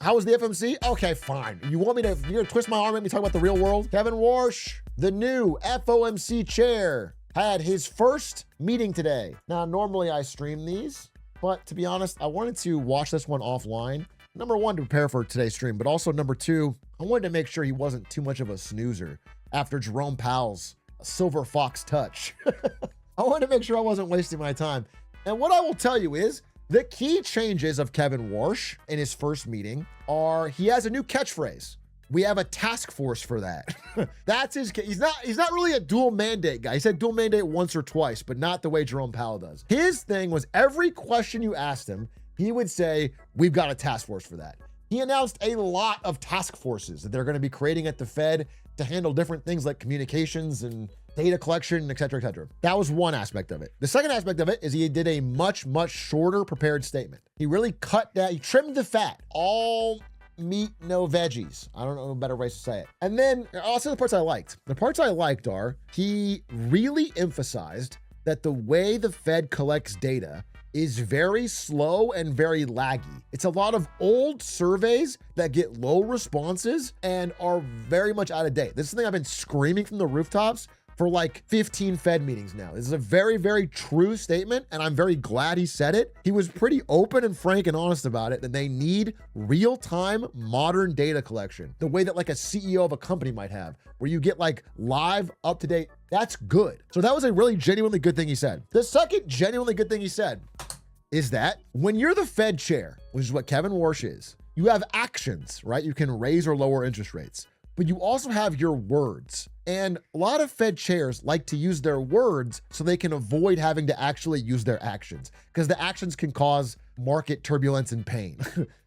How was the FMC? Okay, fine. You're gonna twist my arm and make me talk about the real world? Kevin Warsh, the new FOMC chair, had his first meeting today. Now, normally I stream these, but to be honest, I wanted to watch this one offline. Number one, to prepare for today's stream, but also number two, I wanted to make sure he wasn't too much of a snoozer after Jerome Powell's Silver Fox touch. I wanted to make sure I wasn't wasting my time. And what I will tell you is, the key changes of Kevin Warsh in his first meeting are he has a new catchphrase. We have a task force for that. That's his. He's not really a dual mandate guy. He said dual mandate once or twice, but not the way Jerome Powell does. His thing was every question you asked him, he would say, we've got a task force for that. He announced a lot of task forces that they're going to be creating at the Fed to handle different things like communications and data collection, et cetera, et cetera. That was one aspect of it. The second aspect of it is he did a much, much shorter prepared statement. He really cut down, he trimmed the fat. All meat, no veggies. I don't know a better way to say it. And then also the parts I liked. The parts I liked are he really emphasized that the way the Fed collects data is very slow and very laggy. It's a lot of old surveys that get low responses and are very much out of date. This is the thing I've been screaming from the rooftops for like 15 Fed meetings now. This is a very, very true statement, and I'm very glad he said it. He was pretty open and frank and honest about it, that they need real-time modern data collection, the way that like a CEO of a company might have, where you get like live, up-to-date. That's good. So that was a really genuinely good thing he said. The second genuinely good thing he said is that when you're the Fed chair, which is what Kevin Warsh is, you have actions, right? You can raise or lower interest rates, but you also have your words. And a lot of Fed chairs like to use their words so they can avoid having to actually use their actions, because the actions can cause market turbulence and pain.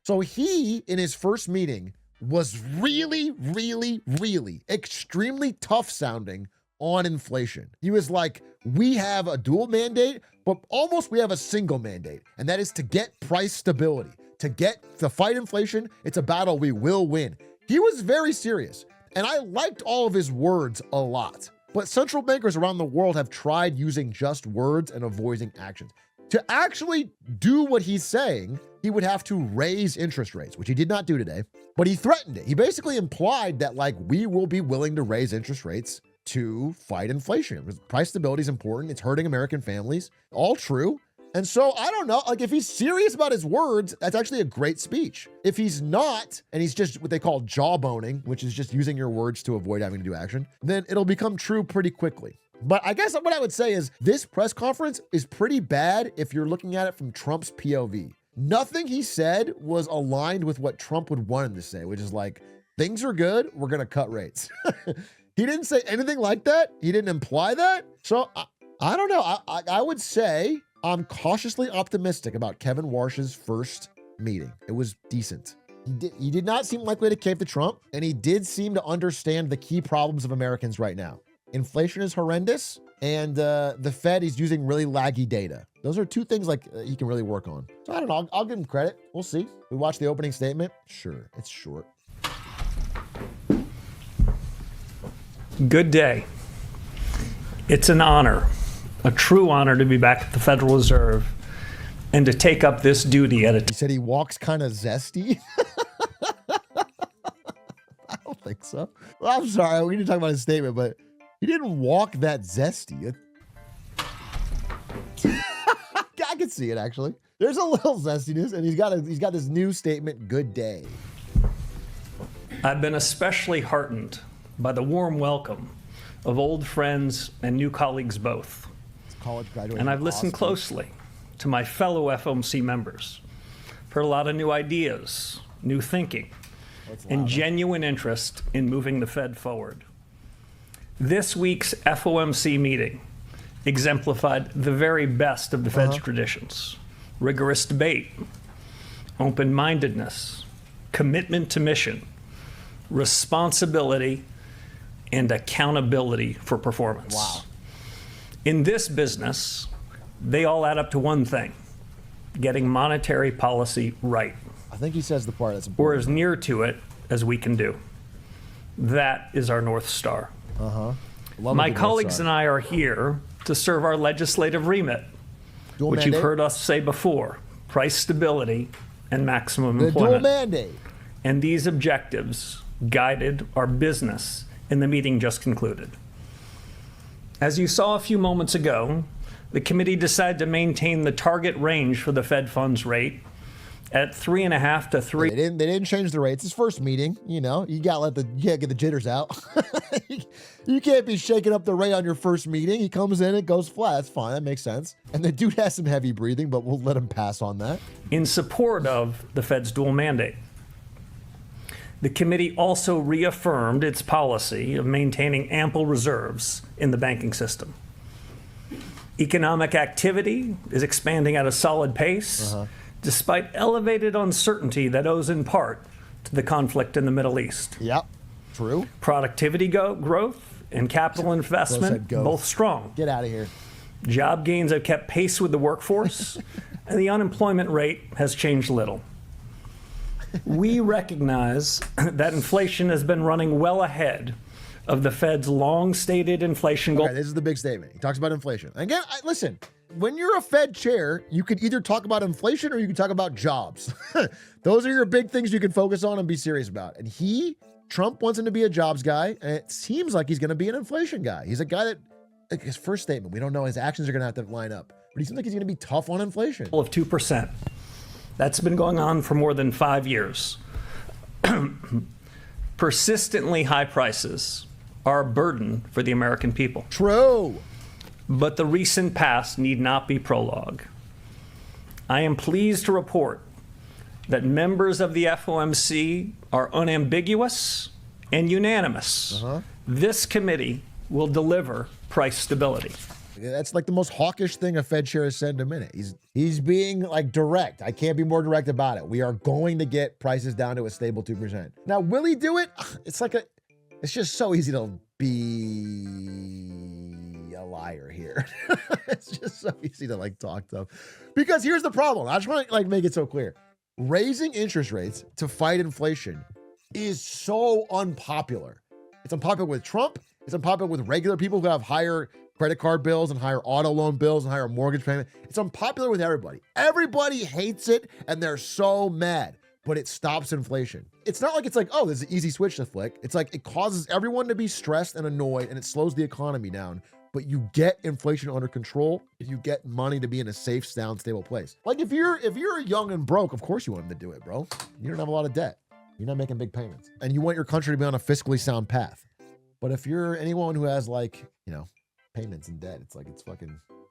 So he, in his first meeting, was really, really, really extremely tough sounding on inflation. He was like, we have a dual mandate, but almost we have a single mandate, and that is to get price stability, to fight inflation. It's a battle we will win. He was very serious, and I liked all of his words a lot. But central bankers around the world have tried using just words and avoiding actions. To actually do what he's saying, he would have to raise interest rates, which he did not do today, but he threatened it. He basically implied that like we will be willing to raise interest rates to fight inflation. Because price stability is important. It's hurting American families. All true. And so I don't know, like if he's serious about his words, that's actually a great speech. If he's not, and he's just what they call jawboning, which is just using your words to avoid having to do action, then it'll become true pretty quickly. But I guess what I would say is this press conference is pretty bad if you're looking at it from Trump's POV. Nothing he said was aligned with what Trump would want him to say, which is like, things are good, we're gonna cut rates. He didn't say anything like that. He didn't imply that. So I don't know. I would say I'm cautiously optimistic about Kevin Warsh's first meeting. It was decent. He did not seem likely to cave to Trump, and he did seem to understand the key problems of Americans right now. Inflation is horrendous, and the Fed is using really laggy data. Those are two things like he can really work on. So I don't know. I'll give him credit. We'll see. We watch the opening statement. Sure, it's short. Good day. It's an honor, a true honor to be back at the Federal Reserve and to take up this duty at a He said he walks kind of zesty. I don't think so. Well, I'm sorry. We didn't talk about his statement, but he didn't walk that zesty. I can see it, actually. There's a little zestiness, and he's got this new statement, good day. I've been especially heartened by the warm welcome of old friends and new colleagues both. College graduate. And I've listened closely to my fellow FOMC members. Heard a lot of new ideas, new thinking, and genuine interest in moving the Fed forward. This week's FOMC meeting exemplified the very best of the Fed's traditions: rigorous debate, open-mindedness, commitment to mission, responsibility, and accountability for performance. Wow. In this business, they all add up to one thing: getting monetary policy right. I think he says the part that's Or important. as near to it as we can do. That is our North Star. My colleagues and I are here to serve our legislative remit, Dual which mandate? you've heard us say before: price stability and maximum The employment. dual mandate. and these objectives guided our business in the meeting just concluded. As you saw a few moments ago, the committee decided to maintain the target range for the Fed funds rate at 3.5 to 3. They didn't change the rates. It's first meeting, you know. You gotta get the jitters out. You can't be shaking up the rate on your first meeting. He comes in, it goes flat. That's fine. That makes sense. And the dude has some heavy breathing, but we'll let him pass on that. In support of the Fed's dual mandate. The committee also reaffirmed its policy of maintaining ample reserves in the banking system. Economic activity is expanding at a solid pace, despite elevated uncertainty that owes in part to the conflict in the Middle East. Yep, true. Productivity growth and capital investment, both strong. Get out of here. Job gains have kept pace with the workforce, and the unemployment rate has changed little. We recognize that inflation has been running well ahead of the Fed's long-stated inflation goal. Okay, this is the big statement. He talks about inflation. Again, listen, when you're a Fed chair, you can either talk about inflation or you can talk about jobs. Those are your big things you can focus on and be serious about. And Trump wants him to be a jobs guy, and it seems like he's going to be an inflation guy. He's a guy that, like his first statement, we don't know, his actions are going to have to line up. But he seems like he's going to be tough on inflation. Of 2%. That's been going on for more than 5 years. Persistently high prices are a burden for the American people. True. But the recent past need not be prologue. I am pleased to report that members of the FOMC are unambiguous and unanimous. This committee will deliver price stability. That's like the most hawkish thing a Fed chair has said in a minute. He's being like direct. I can't be more direct about it. We are going to get prices down to a stable 2%. Now, will he do it? It's just so easy to be a liar here. It's just so easy to talk tough. Because here's the problem. I just want to make it so clear. Raising interest rates to fight inflation is so unpopular. It's unpopular with Trump. It's unpopular with regular people who have higher credit card bills and higher auto loan bills and higher mortgage payment. It's unpopular with everybody. Everybody hates it and they're so mad, but it stops inflation. It's not like oh, there's an easy switch to flick. It's like it causes everyone to be stressed and annoyed and it slows the economy down, but you get inflation under control if you get money to be in a safe, sound, stable place. Like if you're young and broke, of course you want them to do it, bro. You don't have a lot of debt. You're not making big payments. And you want your country to be on a fiscally sound path. But if you're anyone who has payments and debt,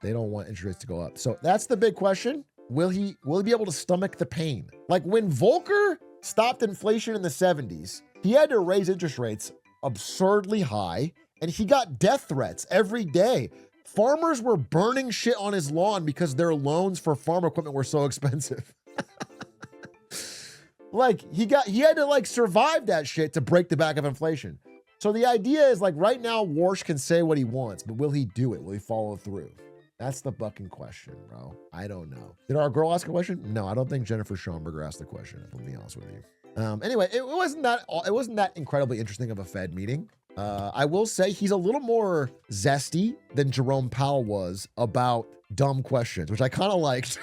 they don't want interest rates to go up. So that's the big question. Will he be able to stomach the pain? Like when Volcker stopped inflation in the 70s, he had to raise interest rates absurdly high and he got death threats every day. Farmers were burning shit on his lawn because their loans for farm equipment were so expensive. He had to survive that shit to break the back of inflation. So the idea is right now, Warsh can say what he wants, but will he do it? Will he follow through? That's the fucking question, bro. I don't know. Did our girl ask a question? No, I don't think Jennifer Schomburger asked the question, if I'm being honest with you. Anyway, it wasn't that incredibly interesting of a Fed meeting. I will say he's a little more zesty than Jerome Powell was about dumb questions, which I kind of liked.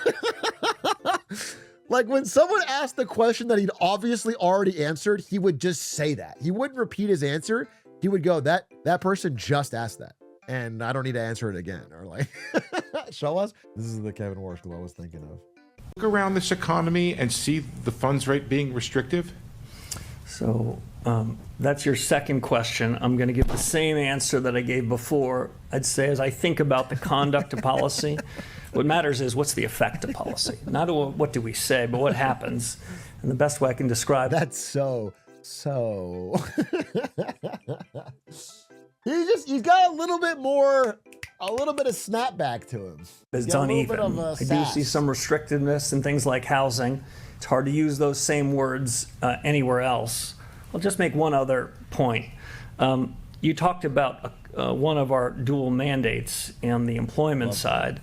When someone asked the question that he'd obviously already answered, he would just say that. He wouldn't repeat his answer. He would go, that person just asked that, and I don't need to answer it again. Or show us. This is the Kevin Warsh I was thinking of. Look around this economy and see the funds rate being restrictive? So that's your second question. I'm going to give the same answer that I gave before. I'd say as I think about the conduct of policy, what matters is what's the effect of policy. Not what do we say, but what happens. And the best way I can describe that's so. He's got a little bit of snapback to him. It's uneven. I do see some restrictiveness in things like housing. It's hard to use those same words anywhere else. I'll just make one other point. You talked about one of our dual mandates on the employment side.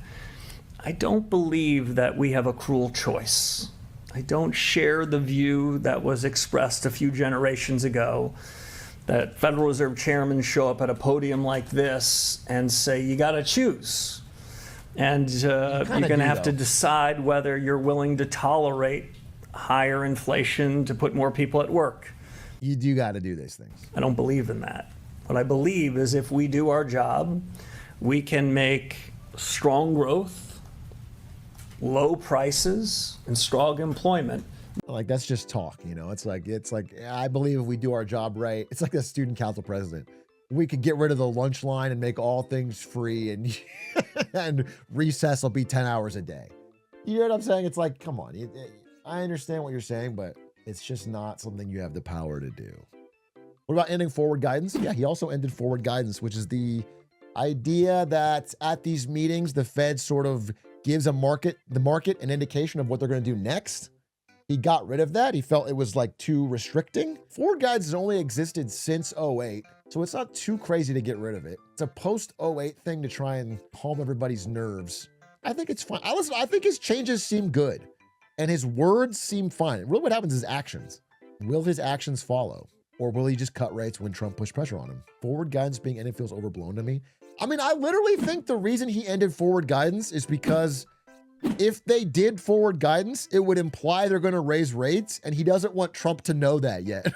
I don't believe that we have a cruel choice. I don't share the view that was expressed a few generations ago that Federal Reserve chairmen show up at a podium like this and say, you got to choose. And you're going to have to decide whether you're willing to tolerate higher inflation to put more people at work. You do got to do these things. I don't believe in that. What I believe is if we do our job, we can make strong growth, low prices, and strong employment. Like, that's just talk, you know? It's like, I believe if we do our job right, it's like the student council president. We could get rid of the lunch line and make all things free, and and recess will be 10 hours a day. You know what I'm saying? It's like, come on. I understand what you're saying, but it's just not something you have the power to do. What about ending forward guidance? Yeah, he also ended forward guidance, which is the idea that at these meetings, the Fed sort of gives the market an indication of what they're going to do next. He got rid of that. He felt it was like too restricting. Forward guidance has only existed since '08, so it's not too crazy to get rid of it. It's a post '08 thing to try and calm everybody's nerves. I think it's fine. I think his changes seem good, and his words seem fine. Really, what happens is actions. Will his actions follow, or will he just cut rates when Trump pushed pressure on him? Forward guidance being ended feels overblown to me. I mean, I literally think the reason he ended forward guidance is because if they did forward guidance, it would imply they're going to raise rates, and he doesn't want Trump to know that yet.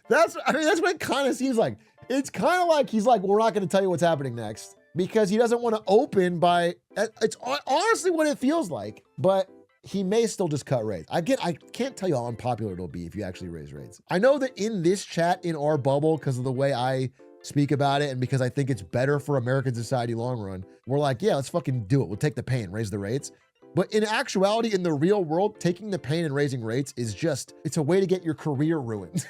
That's what it kind of seems like. It's kind of like he's like, we're not going to tell you what's happening next because he doesn't want to open by, it's honestly what it feels like, but he may still just cut rates. I can't tell you how unpopular it'll be if you actually raise rates. I know that in this chat, in our bubble, because of the way I speak about it and because I think it's better for American society long run, we're like, yeah, let's fucking do it. We'll take the pain, raise the rates. But in actuality, in the real world, taking the pain and raising rates is just, it's a way to get your career ruined,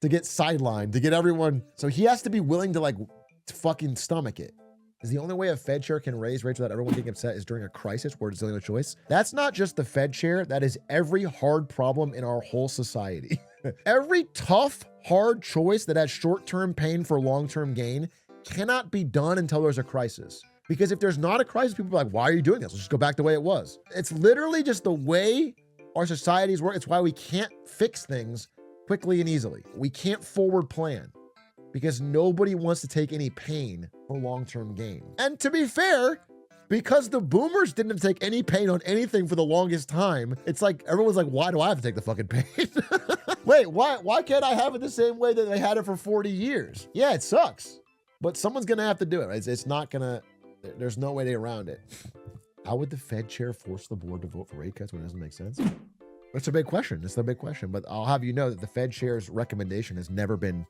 to get sidelined, to get everyone. So he has to be willing to fucking stomach it. Is the only way a Fed chair can raise rates without everyone getting upset is during a crisis where there's no choice? That's not just the Fed chair. That is every hard problem in our whole society. Every tough, hard choice that has short-term pain for long-term gain cannot be done until there's a crisis. Because if there's not a crisis, people are like, why are you doing this? Let's just go back the way it was. It's literally just the way our societies work. It's why we can't fix things quickly and easily. We can't forward plan because nobody wants to take any pain for long-term gain. And to be fair, because the boomers didn't take any pain on anything for the longest time, it's like everyone's like, why do I have to take the fucking pain? Wait, why can't I have it the same way that they had it for 40 years? Yeah, it sucks, but someone's gonna have to do it. Right? It's not gonna, there's no way around it. How would the Fed chair force the board to vote for rate cuts when it doesn't make sense? It's a big question. It's the big question, but I'll have you know that the Fed chair's recommendation has never been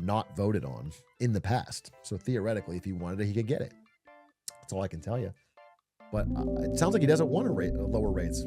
not voted on in the past. So theoretically, if he wanted it, he could get it. That's all I can tell you. But it sounds like he doesn't want to lower rates.